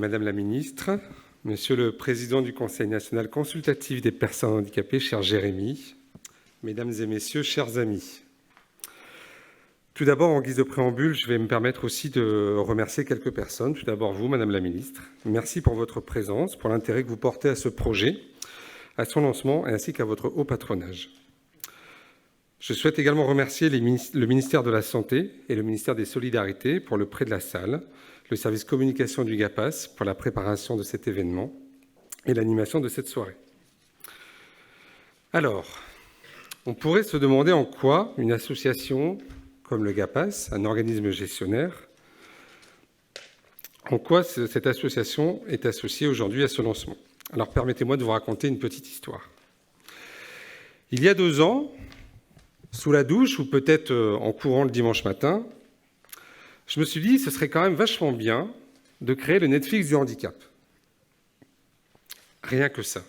Madame la Ministre, Monsieur le Président du Conseil national consultatif des personnes handicapées, cher Jérémy, Mesdames et Messieurs, chers amis. Tout d'abord, en guise de préambule, je vais me permettre aussi de remercier quelques personnes. Tout d'abord, vous, Madame la Ministre. Merci pour votre présence, pour l'intérêt que vous portez à ce projet, à son lancement, ainsi qu'à votre haut patronage. Je souhaite également remercier le ministère de la Santé et le ministère des Solidarités pour le prêt de la salle, le service communication du GAPAS pour la préparation de cet événement et l'animation de cette soirée. Alors, on pourrait se demander en quoi une association comme le GAPAS, un organisme gestionnaire, en quoi cette association est associée aujourd'hui à ce lancement. Alors, permettez-moi de vous raconter une petite histoire. Il y a 2 ans, sous la douche ou peut-être en courant le dimanche matin, je me suis dit que ce serait quand même vachement bien de créer le Netflix du handicap. Rien que ça.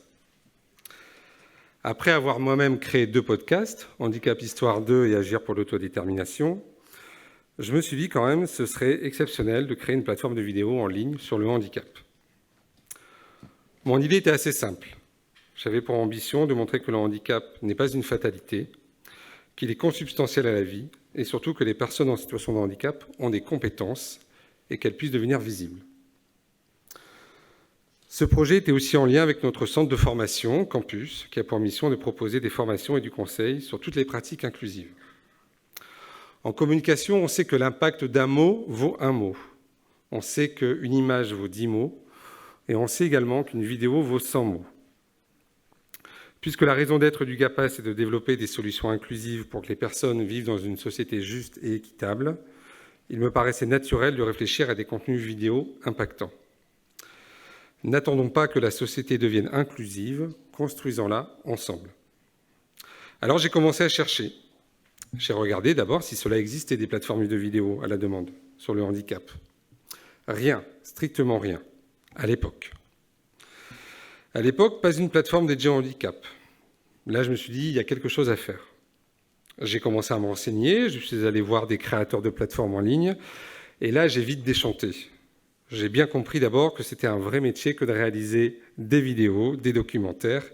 Après avoir moi-même créé 2 podcasts, Handicap Histoire 2 et Agir pour l'autodétermination, je me suis dit quand même que ce serait exceptionnel de créer une plateforme de vidéo en ligne sur le handicap. Mon idée était assez simple. J'avais pour ambition de montrer que le handicap n'est pas une fatalité, qu'il est consubstantiel à la vie et surtout que les personnes en situation de handicap ont des compétences et qu'elles puissent devenir visibles. Ce projet était aussi en lien avec notre centre de formation, Campus, qui a pour mission de proposer des formations et du conseil sur toutes les pratiques inclusives. En communication, on sait que l'impact d'un mot vaut un mot. On sait qu'une image vaut 10 mots et on sait également qu'une vidéo vaut 100 mots. Puisque la raison d'être du GAPAS est de développer des solutions inclusives pour que les personnes vivent dans une société juste et équitable, il me paraissait naturel de réfléchir à des contenus vidéo impactants. N'attendons pas que la société devienne inclusive, construisons-la ensemble. Alors j'ai commencé à chercher. J'ai regardé d'abord si cela existait des plateformes de vidéo à la demande sur le handicap. Rien, strictement rien, à l'époque. À l'époque, pas une plateforme dédiée au handicap. Là, je me suis dit, il y a quelque chose à faire. J'ai commencé à me renseigner, je suis allé voir des créateurs de plateformes en ligne, et là, j'ai vite déchanté. J'ai bien compris d'abord que c'était un vrai métier que de réaliser des vidéos, des documentaires,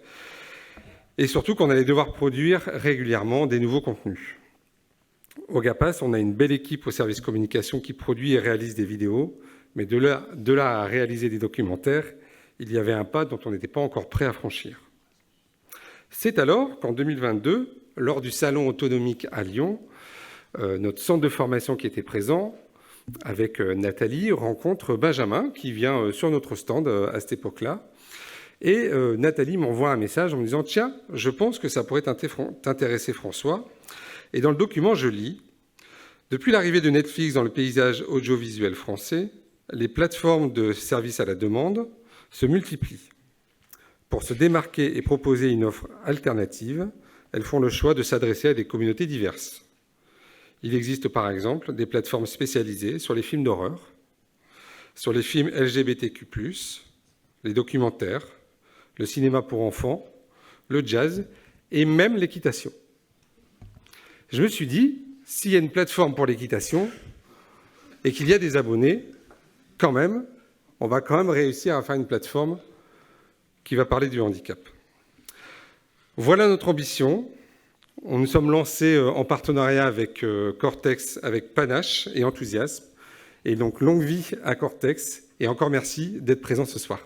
et surtout qu'on allait devoir produire régulièrement des nouveaux contenus. Au GAPAS, on a une belle équipe au service communication qui produit et réalise des vidéos, mais de là à réaliser des documentaires, il y avait un pas dont on n'était pas encore prêt à franchir. C'est alors qu'en 2022, lors du Salon autonomique à Lyon, notre centre de formation qui était présent, avec Nathalie, rencontre Benjamin, qui vient sur notre stand à cette époque-là. Et Nathalie m'envoie un message en me disant « Tiens, je pense que ça pourrait t'intéresser, François ». Et dans le document, je lis « Depuis l'arrivée de Netflix dans le paysage audiovisuel français, les plateformes de services à la demande se multiplient. Pour se démarquer et proposer une offre alternative, elles font le choix de s'adresser à des communautés diverses. Il existe par exemple des plateformes spécialisées sur les films d'horreur, sur les films LGBTQ+, les documentaires, le cinéma pour enfants, le jazz et même l'équitation. Je me suis dit, s'il y a une plateforme pour l'équitation et qu'il y a des abonnés, quand même, on va quand même réussir à faire une plateforme qui va parler du handicap. Voilà notre ambition. Nous sommes lancés en partenariat avec Cortex, avec panache et enthousiasme. Et donc, longue vie à Cortex. Et encore merci d'être présent ce soir.